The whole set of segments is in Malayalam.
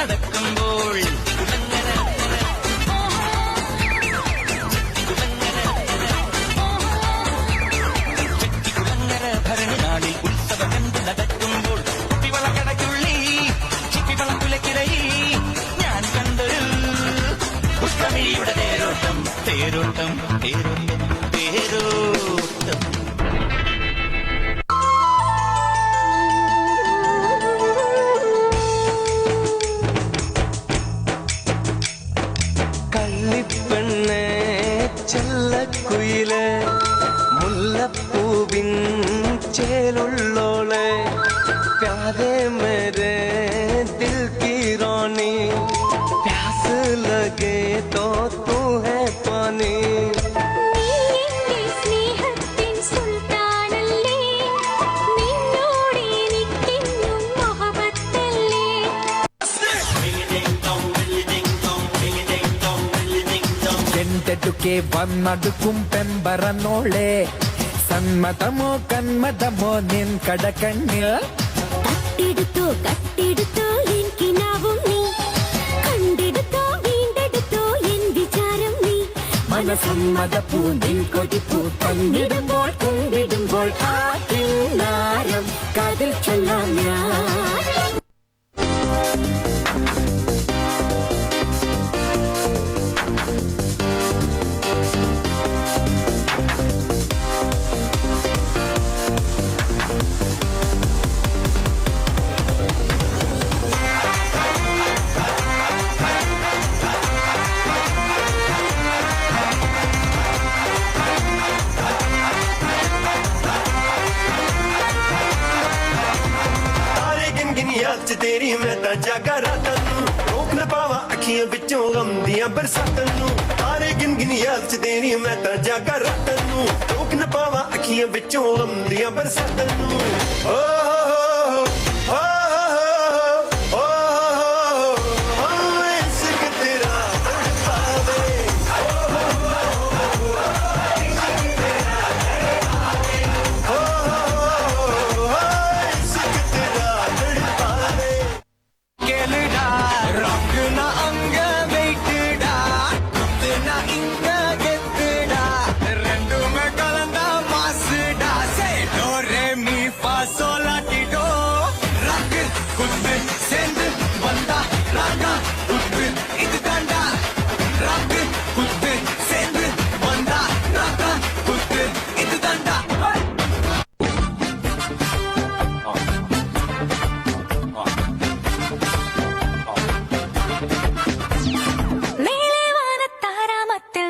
നടക്കുമ്പോൾ ഭരണി നാളിൽ ഉത്സവം കണ്ട് നടക്കുമ്പോൾ കുപ്പിവളക്കടയ്ക്കുള്ളി ചിപ്പിവളം കുലക്കിടയിൽ ഞാൻ കണ്ടൊരു പുഷ്പമിഴിയുടെ തേരോട്ടം തേരോട്ടം തേരോട്ടം തേരോട്ടം. കള്ളിപ്പെണ്ണേ ചെല്ലക്കുയിലെ മുല്ലപ്പൂവിൻ ചേലുള്ളോളെ പ്യാരെ മേരെ ദിൽ की रानी प्यास लगे तो तू है पानी. ಎಂಟೆಟುಕೆ ವನ್ನಡುಕುಂ ಪೆಂಬರನೋಳೆ സന്മതമോ കന്മതമോ നിൻ കടക്കണ്ണിൽ കട്ടെടുത്തോ കട്ടെടുത്തോ എനിക്കിനാവും നീ കണ്ടെടുത്തോ വീണ്ടെടുത്തോ എൻ വിചാരം നീ മനസമ്മതപ്പൂ നിൻ കൊതിപ്പൂ തന്നിടുമ്പോൾ കൊണ്ടിടുമ്പോൾ ആ കിന്നാരം കാതിൽ ചൊല്ലാം ഞാൻ. ਯਾਦ ਚ ਤੇਰੀ ਮੈਂ ਤਾਂ ਜਾਗਾ ਰਾਤਾਂ ਨੂੰ ਰੋਕ ਨਾ ਪਾਵਾਂ ਅੱਖੀਆਂ ਵਿੱਚੋਂ ਗਮ ਦੀਆਂ ਬਰਸਾਤਾਂ ਨੂੰ ਤਾਰੇ ਗਿਣ ਗਿਣ ਯਾਦ ਚ ਤੇਰੀ ਮੈਂ ਤਾਂ ਜਾਗਾ ਰਾਤਾਂ ਨੂੰ ਰੋਕ ਨਾ ਪਾਵਾਂ ਅੱਖੀਆਂ ਵਿੱਚੋਂ ਗਮ ਦੀਆਂ ਬਰਸਾਤਾਂ ਨੂੰ ਓ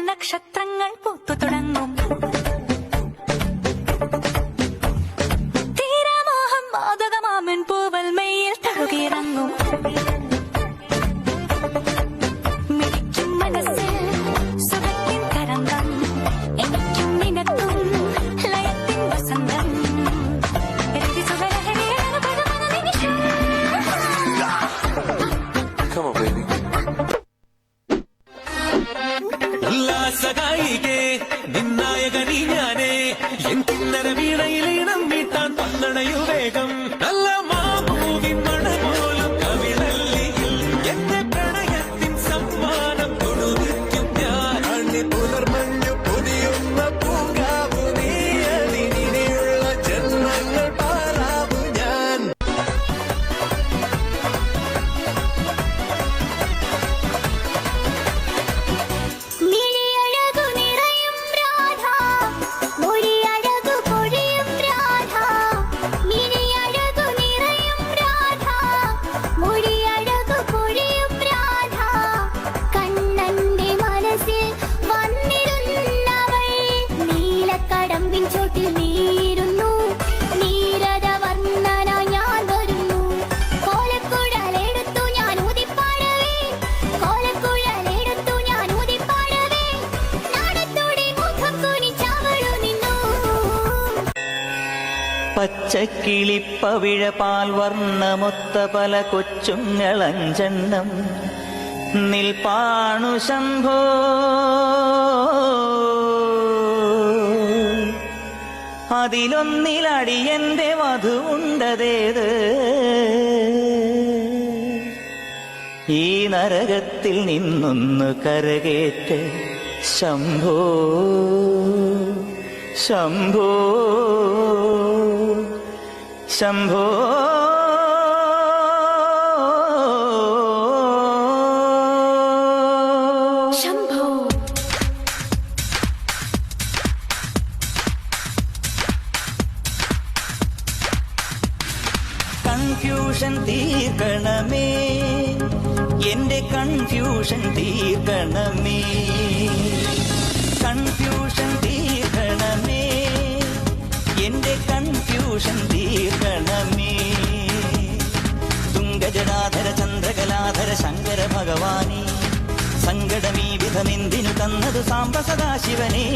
നക്ഷത്രങ്ങൾ പൂത്തു തുടങ്ങും തീരാമോഹം മാതകമാമൻ പൂവൽ മെയ്യിൽ തഴുകിയിറങ്ങും മിടിക്കും മനസ്സിൽ സുഖത്തിൻ തരംഗം എനിക്കും നിനക്കും ലയത്തിൻ വസന്തം ഉല്ലാസഗായികേ നിന്നായകനീ ഞാനേ എൻ കിന്നര വീണയിലീണം വീട്ടാൻ പന്നണയു വേഗം നല്ല മാമൂവിൻ മണപോലും കവിളല്ലിയിൽ എന്റെ പ്രണയത്തിൻ സമ്മാനം കൊടുക്കും ഞാൻ അണ്ണി പുലർമഞ്ഞു പൊതിയുന്ന പൂങ്കാവു നീ അതിനിയുള്ള ജന്മങ്ങൾ പാരാവു ഞാൻ. പച്ചക്കിളിപ്പവിഴ പാൽ വർണ്ണമൊത്ത പല കൊച്ചുങ്ങളഞ്ചെണ്ണം നിൽപ്പാണു ശംഭോ അതിലൊന്നിലടിയന്റെ വധു ഉണ്ടതേത് ഈ നരകത്തിൽ നിന്നൊന്നു കരകേറ്റ് ശംഭോ ശംഭോ ശംഭോ ശംഭോ കൺഫ്യൂഷൻ തീർക്കണമേ എന്റെ കൺഫ്യൂഷൻ തീർക്കണമേ കൺഫ്യൂഷൻ തീർക്കണമേ എന്റെ കൺഫ്യൂഷൻ തീർക്കണമേ തുംഗജടാധര ചന്ദ്രകലാധര ശങ്കര ഭഗവാനേ സങ്കടമീ വിധമെന്തിനു തന്നതു സാംബ സദാശിവനേ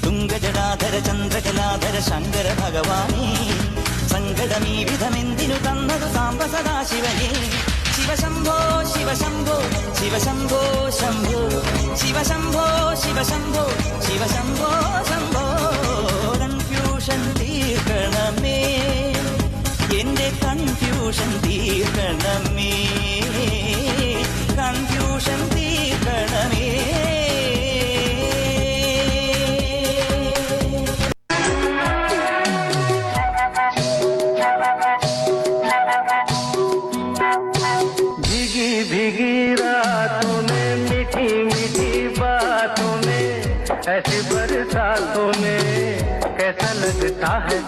തുംഗജടാധര ചന്ദ്രകലാധര ശങ്കര ഭഗവാനേ സങ്കടമീ വിധമെന്തിനു തന്നതു സാംബ സദാശിവനേ ശിവശംഭോ ശിവശംഭോ ശിവശംഭോ ശംഭോ ശിവശംഭോ ശിവശംഭോ ശിവശംഭോ ശംഭോ കൺഫ്യൂഷൻ തീർക്കണമേ എന്റെ കൺഫ്യൂഷൻ തീർക്കണമേ കൺഫ്യൂഷൻ തീർക്കണമേ भीगी भीगी रातों में मीठी मीठी बातों में ऐसी बरसातों में कैसा लगता है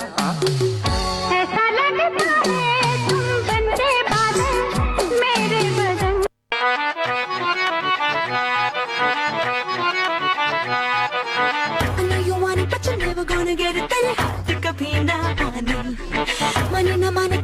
ऐसा लगता है तुम बनते बादल मेरे बदन I know you want it but you're never gonna get it तेरे हाथ कभी ना आने माने ना माने